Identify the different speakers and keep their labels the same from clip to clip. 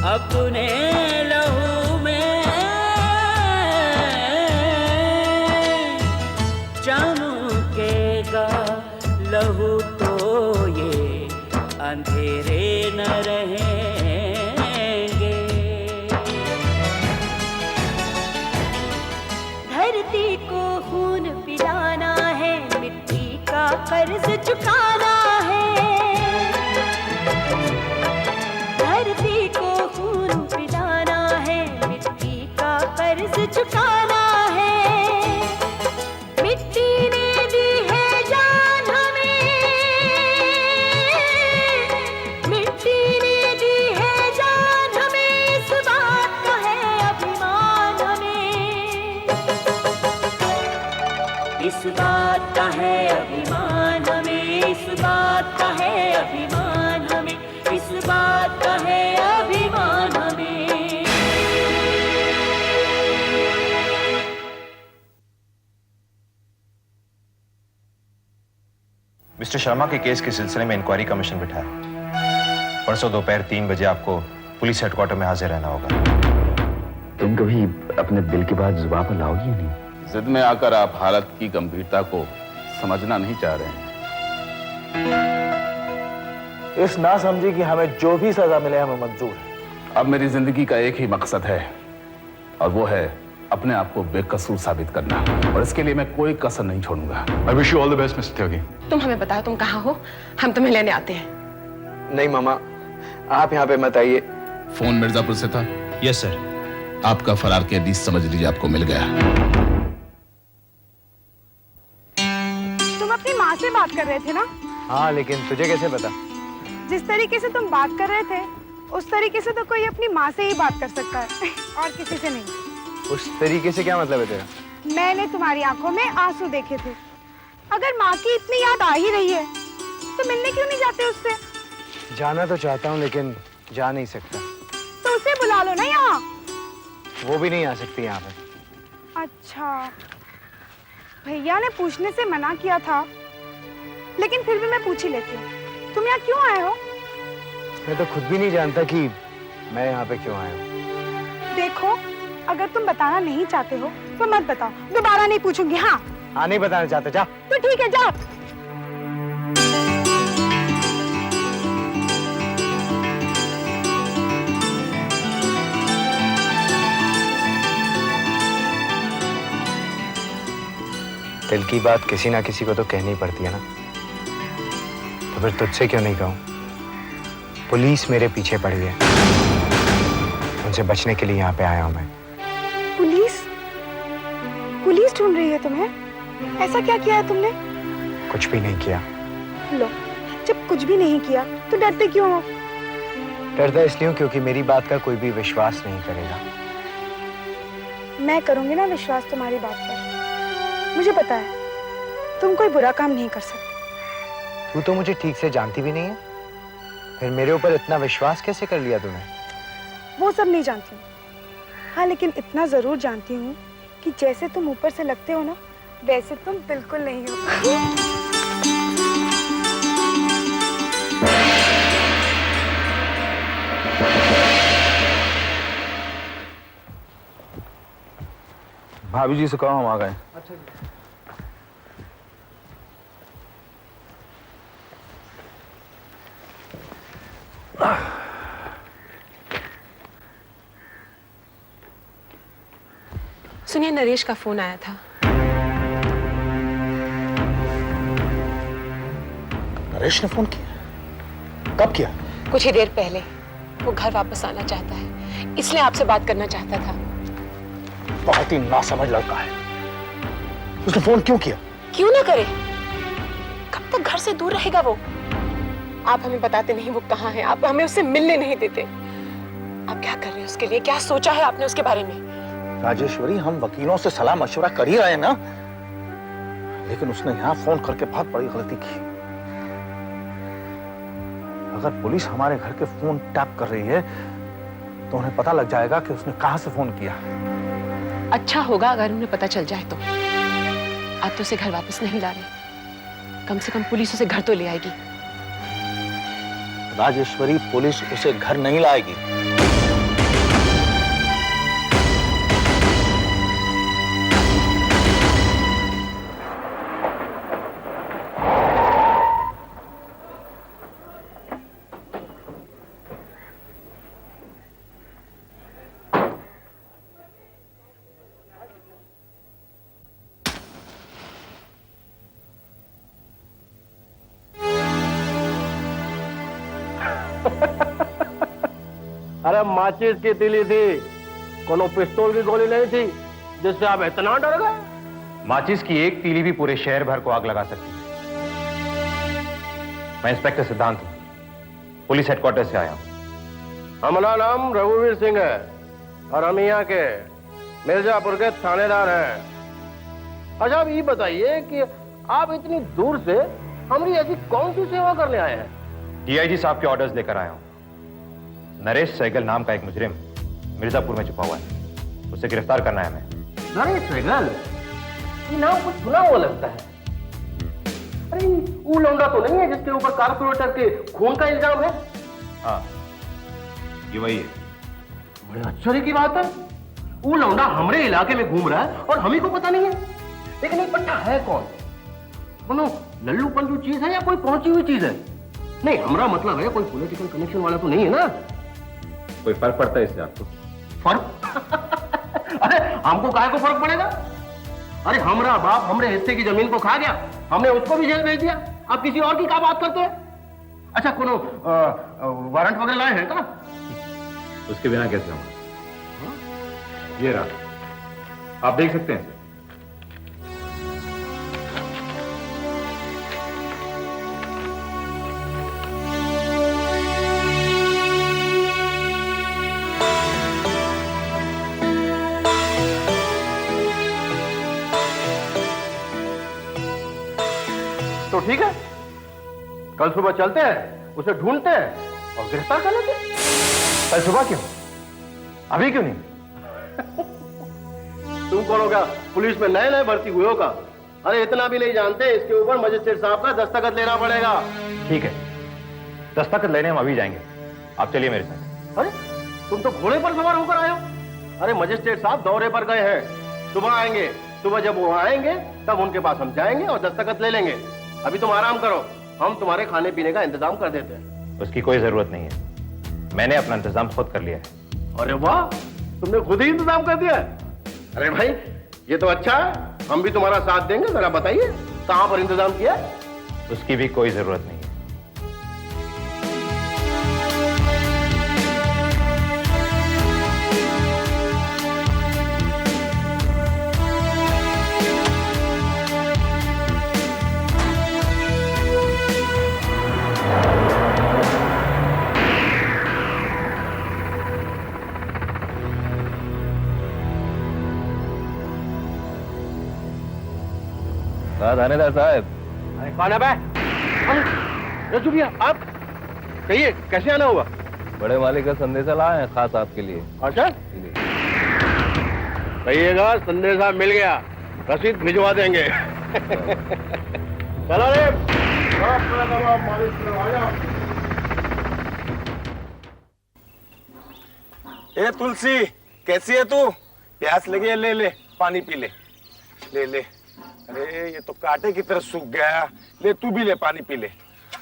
Speaker 1: अपने लहू में चमकेगा लहू तो ये अंधेरे न रहेंगे।
Speaker 2: धरती को खून पिलाना है, मिट्टी का कर्ज चुकाना है। धरती को खून पिलाना है, मिट्टी का कर्ज चुकाना है। मिट्टी ने दी है जान हमें, मिट्टी ने दी है जान हमें, इस बात का है अभिमान हमें।
Speaker 1: इस बात का है अभिमान हमें, इस बात का है अभिमान हमें, इस बात का है अभिमान हमें।
Speaker 3: मिस्टर शर्मा के केस के सिलसिले में इंक्वायरी कमीशन बिठा है। परसों दोपहर 3 बजे आपको पुलिस हेडक्वार्टर में हाजिर रहना होगा।
Speaker 4: तुम कभी अपने दिल की बात जुबान पर लाओगी या नहीं?
Speaker 5: जिद में आकर आप हालत की गंभीरता को समझना नहीं चाह रहे हैं।
Speaker 6: इस ना समझी कि हमें जो भी सजा मिले हमें मंजूर है।
Speaker 5: अब मेरी जिंदगी का एक ही मकसद है और वो है अपने आप को बेकसूर साबित करना, और इसके लिए मैं कोई कसर नहीं छोड़ूंगा।
Speaker 7: I wish you all the best, Mr. त्यागी।
Speaker 8: तुम हमें बताओ तुम कहाँ हो, हम तुम्हें लेने आते हैं।
Speaker 9: नहीं मामा, आप यहाँ पे मत आइए।
Speaker 5: फोन मिर्जापुर से था?
Speaker 3: Yes sir.
Speaker 5: आपका फरार के हदीस समझ लीजिए आपको मिल गया।
Speaker 10: तुम अपनी माँ से बात कर रहे थे ना?
Speaker 9: हाँ, लेकिन तुझे कैसे पता?
Speaker 10: जिस तरीके से तुम बात कर रहे थे उस तरीके से तो कोई अपनी माँ से ही बात कर सकता है और किसी से नहीं।
Speaker 9: उस तरीके से क्या मतलब है तेरा?
Speaker 10: मैंने तुम्हारी आंखों में आंसू देखे थे। अगर माँ की इतनी याद आ ही रही है तो मिलने क्यों नहीं जाते उससे?
Speaker 9: जाना तो चाहता हूँ लेकिन जा नहीं सकता।
Speaker 10: तो उसे बुला लो ना यहाँ।
Speaker 9: वो भी नहीं आ सकती यहाँ पे।
Speaker 10: अच्छा, भैया ने पूछने से मना किया था, लेकिन फिर भी मैं पूछ ही लेती हूँ। तुम यहाँ क्यों आए हो?
Speaker 9: मैं तो खुद भी नहीं जानता कि मैं यहाँ पे क्यों आया हूँ।
Speaker 10: देखो, अगर तुम बताना नहीं चाहते हो तो मत बताओ, दोबारा नहीं पूछूंगी। हाँ
Speaker 9: नहीं बताना चाहते, जा।
Speaker 10: तो ठीक है, जाओ।
Speaker 9: दिल की बात किसी ना किसी को तो कहनी पड़ती है ना, तो फिर तुझसे क्यों नहीं कहूँ? पुलिस मेरे पीछे पड़ी है, उनसे बचने के लिए यहाँ पे आया हूँ मैं।
Speaker 10: पुलिस? पुलिस ढूंढ रही है तुम्हें? ऐसा क्या किया है तुमने?
Speaker 9: कुछ भी नहीं किया।
Speaker 10: लो, जब कुछ भी नहीं किया तो डरते क्यों हो?
Speaker 9: डरता इसलिए हूँ क्योंकि मेरी बात का कोई भी विश्वास नहीं करेगा।
Speaker 10: मैं करूंगी ना विश्वास तुम्हारी बात पर। मुझे पता है तुम कोई बुरा काम नहीं कर सकते।
Speaker 9: तू तो मुझे ठीक से जानती भी नहीं है, फिर मेरे ऊपर इतना विश्वास कैसे कर लिया तूने?
Speaker 10: वो सब नहीं जानती हूँ, हाँ लेकिन इतना जरूर जानती हूँ कि जैसे तुम ऊपर से लगते हो ना, वैसे तुम बिल्कुल नहीं हो।
Speaker 6: भाभी जी से कहो हम आ गए।
Speaker 10: अच्छा।
Speaker 8: सुनिए, नरेश का फोन आया था।
Speaker 6: नरेश ने फोन किया? कब किया?
Speaker 8: कुछ ही देर पहले। वो घर वापस आना चाहता है, इसलिए आपसे बात करना चाहता था।
Speaker 6: बहुत ही नासमझ लड़का है। उसने फोन क्यों किया?
Speaker 8: क्यों ना करे, कब तक घर से दूर रहेगा वो? आप हमें बताते नहीं वो कहाँ है, आप हमें उससे मिलने नहीं देते। आप क्या कर रहे हैं उसके लिए? क्या सोचा है आपने उसके बारे में?
Speaker 6: राजेश्वरी, हम वकीलों से सलाह मशवरा कर ही रहे हैं ना, लेकिन उसने यहाँ फोन करके बहुत बड़ी गलती की। अगर पुलिस हमारे घर के फोन टैप कर रही है तो उन्हें पता लग जाएगा कि उसने कहां से फोन किया।
Speaker 8: अच्छा होगा अगर उन्हें पता चल जाए तो। आप तो उसे घर वापस नहीं ला रहे, कम से कम पुलिस उसे घर तो ले आएगी।
Speaker 6: राजेश्वरी, पुलिस उसे घर नहीं लाएगी।
Speaker 7: अरे माचिस की तीली थी, कोनो पिस्तौल की गोली नहीं थी जिससे आप इतना डर गए।
Speaker 3: माचिस की एक तीली भी पूरे शहर भर को आग लगा सकती है। मैं इंस्पेक्टर सिद्धांत हूं, पुलिस हेडक्वार्टर से आया हूं।
Speaker 7: हमारा नाम रघुवीर सिंह है और हम यहाँ के मिर्जापुर के थानेदार हैं। अच्छा आप ये बताइए कि आप इतनी दूर से हमारी ऐसी कौन सी सेवा करने आए हैं?
Speaker 3: डीआईजी साहब के ऑर्डर्स लेकर आया हूं। नरेश सहगल नाम का एक मुजरिम मिर्जापुर में छुपा हुआ है, उसे गिरफ्तार करना है हमें।
Speaker 7: नरेश सहगल? ये नाम कुछ सुना हुआ लगता है। अरे वो लौंडा तो नहीं है जिसके ऊपर कारपोरेटर के खून का इल्जाम है?
Speaker 3: हाँ, ये वही है।
Speaker 7: बड़े आश्चर्य की बात है, वो लौंडा हमारे इलाके में घूम रहा है और हमें को पता नहीं है। लेकिन एक पट्टा है कौन? कोनो लल्लू पंजू चीज है या कोई पहुंची हुई चीज है? नहीं, हमारा मतलब है कोई पॉलिटिकल कनेक्शन वाला तो नहीं है ना?
Speaker 3: कोई फर्क पड़ता है इससे आपको?
Speaker 7: फर्क? अरे हमको काहे को फर्क पड़ेगा? अरे हमारा बाप हमरे हिस्से की जमीन को खा गया, हमने उसको भी जेल भेज दिया। आप किसी और की क्या बात करते हैं? अच्छा कोनो वारंट वगैरह लाए हैं क्या?
Speaker 3: उसके बिना कैसे होगा? ये रहा, आप देख सकते हैं।
Speaker 7: तो ठीक है, कल सुबह चलते हैं, उसे ढूंढते हैं और गिरफ्तार कर लेते हैं।
Speaker 3: कल सुबह क्यों? अभी क्यों नहीं?
Speaker 7: तुम कौन होगा? पुलिस में नए नए भर्ती हुए होगा। अरे इतना भी नहीं जानते, इसके ऊपर मजिस्ट्रेट साहब का दस्तखत लेना पड़ेगा।
Speaker 3: ठीक है, दस्तखत लेने हम अभी जाएंगे, आप चलिए मेरे साथ।
Speaker 7: अरे तुम तो घोड़े पर सवार होकर आए हो। अरे मजिस्ट्रेट साहब दौरे पर गए हैं, सुबह आएंगे। सुबह जब वो आएंगे तब उनके पास हम जाएंगे और दस्तखत ले लेंगे। अभी तुम आराम करो, हम तुम्हारे खाने पीने का इंतजाम कर देते हैं।
Speaker 3: उसकी कोई जरूरत नहीं है, मैंने अपना इंतजाम खुद कर लिया है।
Speaker 7: अरे वाह, तुमने खुद ही इंतजाम कर दिया? अरे भाई ये तो अच्छा है, हम भी तुम्हारा साथ देंगे। जरा बताइए कहां पर इंतजाम किया?
Speaker 3: उसकी भी कोई जरूरत नहीं है।
Speaker 5: थानेदार साहब।
Speaker 7: अरे कौन है बे? रजू भैया आप कहिए, कैसे आना हुआ?
Speaker 5: बड़े मालिक का संदेशा लाए हैं खास आपके लिए।
Speaker 7: अच्छा कहिएगा संदेशा मिल गया, रसीद भिजवा देंगे। चलो रे,
Speaker 11: ए तुलसी, कैसी है तू? प्यास लगी है? ले ले पानी पी ले। ले ले। अरे ये तो कांटे की तरह सूख गया। ले तू भी ले, पानी पी ले।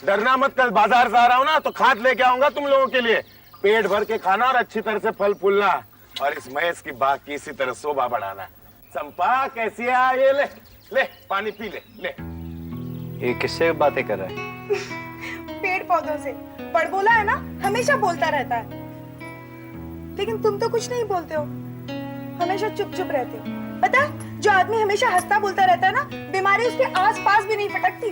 Speaker 11: डरना मत, कल बाजार से आ रहा हूँ ना तो खाद लेके आऊंगा तुम लोगों के लिए। पेट भर के खाना और अच्छी तरह से फल फूलना और इस महेश की बाग की इसी तरह शोभा बढ़ाना। चंपा कैसी है? ये ले ले पानी पी ले। ले
Speaker 9: ये किससे बातें कर रहा है?
Speaker 10: पेड़ पौधों से। बड़बोला है ना, हमेशा बोलता रहता है। लेकिन तुम तो कुछ नहीं बोलते हो, हमेशा चुप चुप रहते हो। पता है, जो आदमी हमेशा हंसता बोलता रहता है ना, बीमारी उसके आस पास भी नहीं फटकती।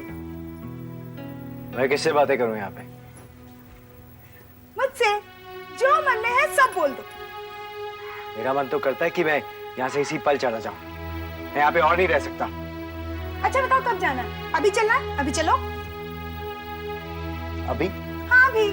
Speaker 9: मैं किससे बातें करूं यहाँ पे?
Speaker 10: मुझसे जो मन में है सब बोल दो।
Speaker 9: मेरा मन तो करता है कि मैं यहाँ से इसी पल चला जाऊं। मैं यहाँ पे और नहीं रह सकता।
Speaker 10: अच्छा बताओ कब जाना है? अभी चलना है? अभी चलो।
Speaker 9: अभी?
Speaker 10: हाँ अभी।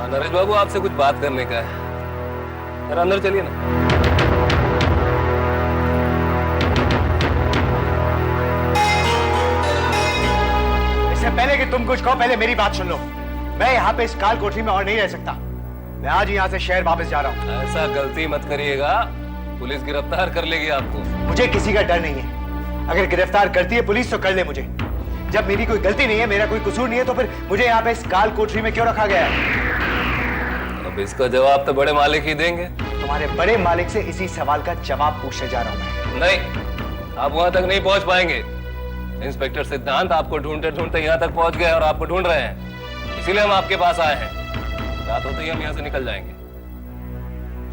Speaker 5: नरेश बाबू आपसे कुछ बात करने का है, जरा अंदर चलिए ना।
Speaker 9: इससे पहले कि तुम कुछ कहो, पहले मेरी बात सुन लो। मैं यहाँ पे इस काल कोठरी में और नहीं रह सकता। मैं आज यहाँ से शहर वापस जा रहा हूँ।
Speaker 5: ऐसा गलती मत करिएगा, पुलिस गिरफ्तार कर लेगी आपको।
Speaker 9: मुझे किसी का डर नहीं है। अगर गिरफ्तार करती है पुलिस तो कर ले मुझे। जब मेरी कोई गलती नहीं है, मेरा कोई कसूर नहीं है, तो फिर मुझे यहाँ पे इस काल कोठरी में क्यों रखा गया है?
Speaker 12: अब इसका जवाब तो बड़े मालिक ही देंगे।
Speaker 9: तुम्हारे बड़े मालिक से इसी सवाल का जवाब पूछने जा रहा हूँ मैं।
Speaker 12: नहीं, आप वहां तक नहीं पहुंच पाएंगे। इंस्पेक्टर सिद्धांत आपको ढूंढते ढूंढते यहाँ तक पहुंच गए और आपको ढूंढ रहे हैं, इसीलिए हम आपके पास आए हैं। रात होते ही हम यहाँ से निकल जाएंगे।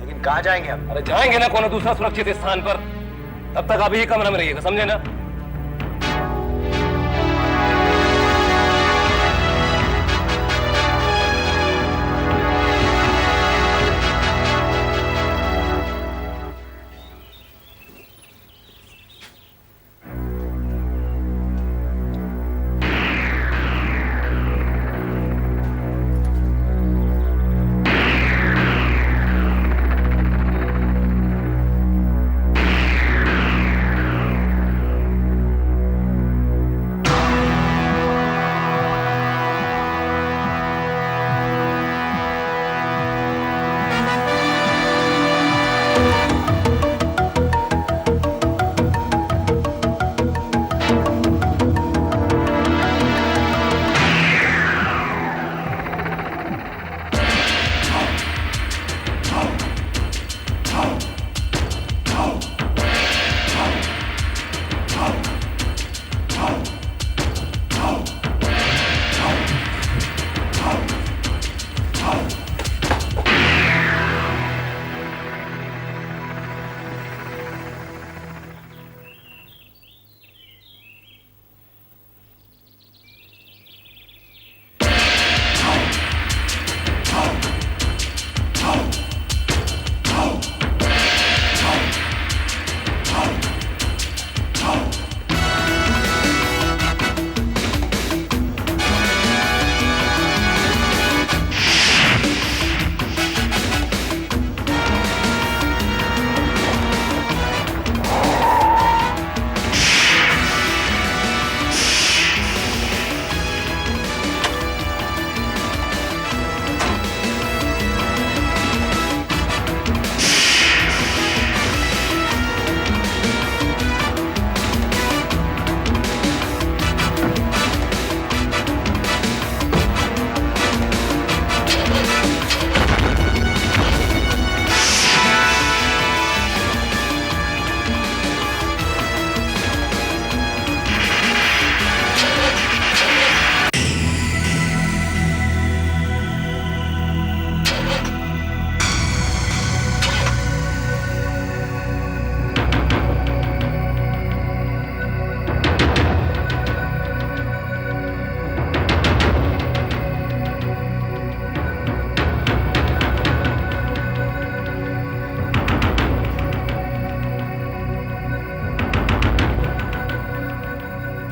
Speaker 9: लेकिन कहाँ जाएंगे हम?
Speaker 12: अरे जाएंगे ना कोनो दूसरा सुरक्षित स्थान पर। तब तक आप यही कमरे में रहिएगा, समझे ना?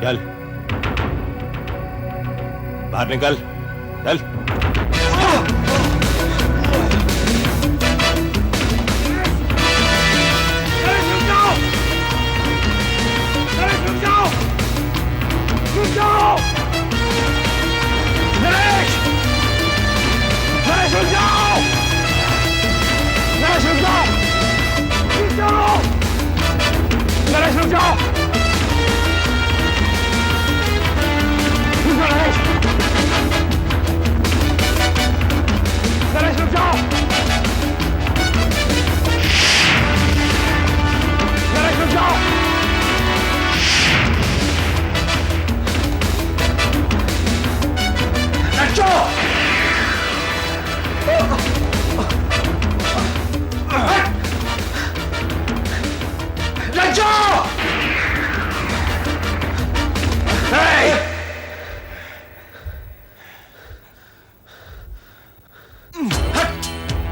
Speaker 3: चल बाहर निकल, चल।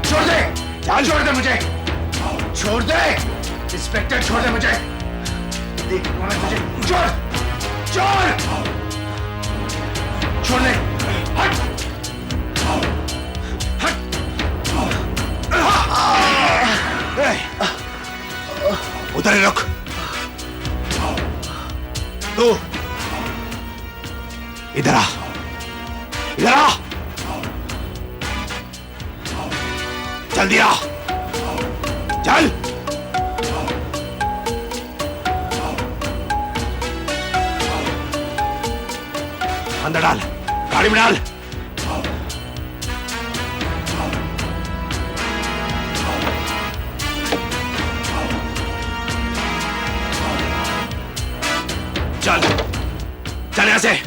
Speaker 9: छोड़ दे, जान छोड़ दे मुझे, छोड़ दे इंस्पेक्टर, छोड़ दे मुझे, देख मुझे, छोड़ छोड़ छोड़ दे, हट हट, उधर ही रुक, तू इधर आ, इधर आ, जल्दी आ, चल।
Speaker 11: अंदर डाल, गाड़ी में डाल। चल चल यहां से।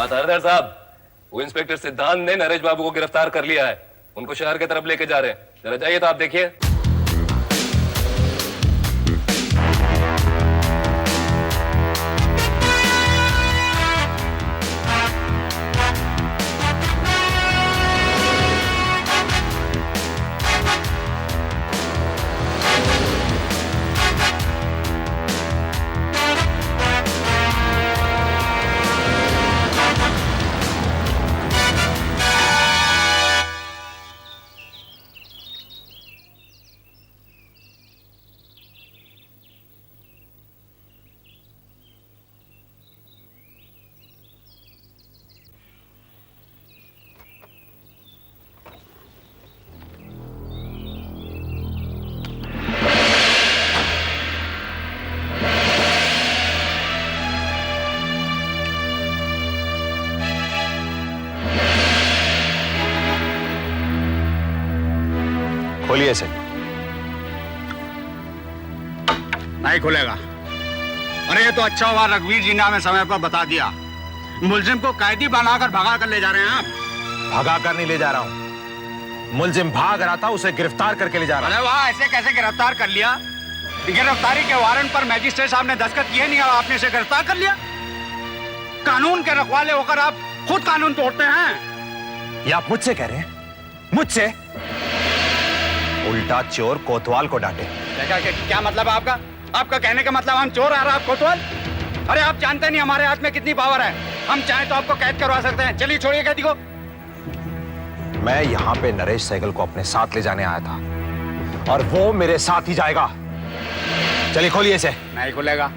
Speaker 12: थानेदार साहब, वो इंस्पेक्टर सिद्धांत ने नरेश बाबू को गिरफ्तार कर लिया है। उनको शहर की तरफ लेके जा रहे हैं। जरा जाइए तो आप देखिए।
Speaker 3: खोलिए इसे।
Speaker 13: नहीं खुलेगा। अरे ये तो अच्छा हुआ रघुवीर जी ने हमें समय पर बता दिया। मुलजिम को कैदी बनाकर भगा कर ले जा रहे हैं आप।
Speaker 3: भगा कर नहीं ले जा रहा हूं, मुलजिम भाग रहा था, उसे गिरफ्तार करके ले जा रहा।
Speaker 13: अरे वाह, ऐसे कैसे गिरफ्तार कर लिया? गिरफ्तारी के वारंट पर मैजिस्ट्रेट साहब ने दस्तखत किए नहीं और आपने इसे गिरफ्तार कर लिया। कानून के रखवाले होकर आप खुद कानून तोड़ते हैं।
Speaker 3: ये आप मुझसे कह रहे हैं? मुझसे? उल्टा चोर कोतवाल को डांटे।
Speaker 13: क्या मतलब है आपका? आपका कहने का मतलब हम चोर आ रहा आप कोतवाल? अरे आप जानते नहीं हमारे हाथ में कितनी पावर है। हम चाहें तो आपको कैद करवा सकते हैं। चलिए छोड़िए कैदी को।
Speaker 3: मैं यहाँ पे नरेश सहगल को अपने साथ ले जाने आया था और वो मेरे साथ ही जाएगा। चलिए खोलिए इसे।
Speaker 13: नहीं खुलेगा।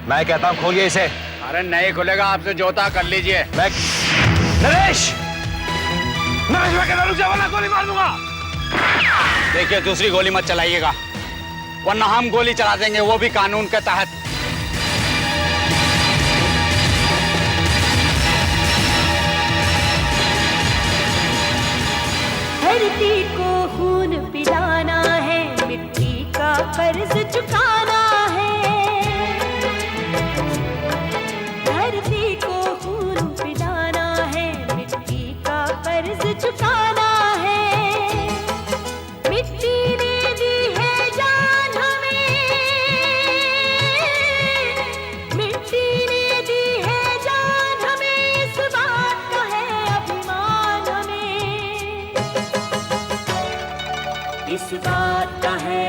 Speaker 3: मैं कहता हूँ खोलिए इसे।
Speaker 13: अरे नहीं खुलेगा, आपसे जोता कर लीजिए।
Speaker 3: नरेश! नरेश मैं कहता रुक जा वरना गोली मार दूंगा।
Speaker 13: देखिए दूसरी गोली मत चलाइएगा वरना हम गोली चला देंगे, वो भी कानून के तहत।
Speaker 2: धरती को खून पिलाना है, मिट्टी का कर्ज चुकाना है। धरती को खून पिलाना है, मिट्टी का कर्ज चुकाना है। मिट्टी ने दी है जान हमें, मिट्टी ने दी है जान हमें, इस बात का है अभिमान हमें,
Speaker 1: इस बात का है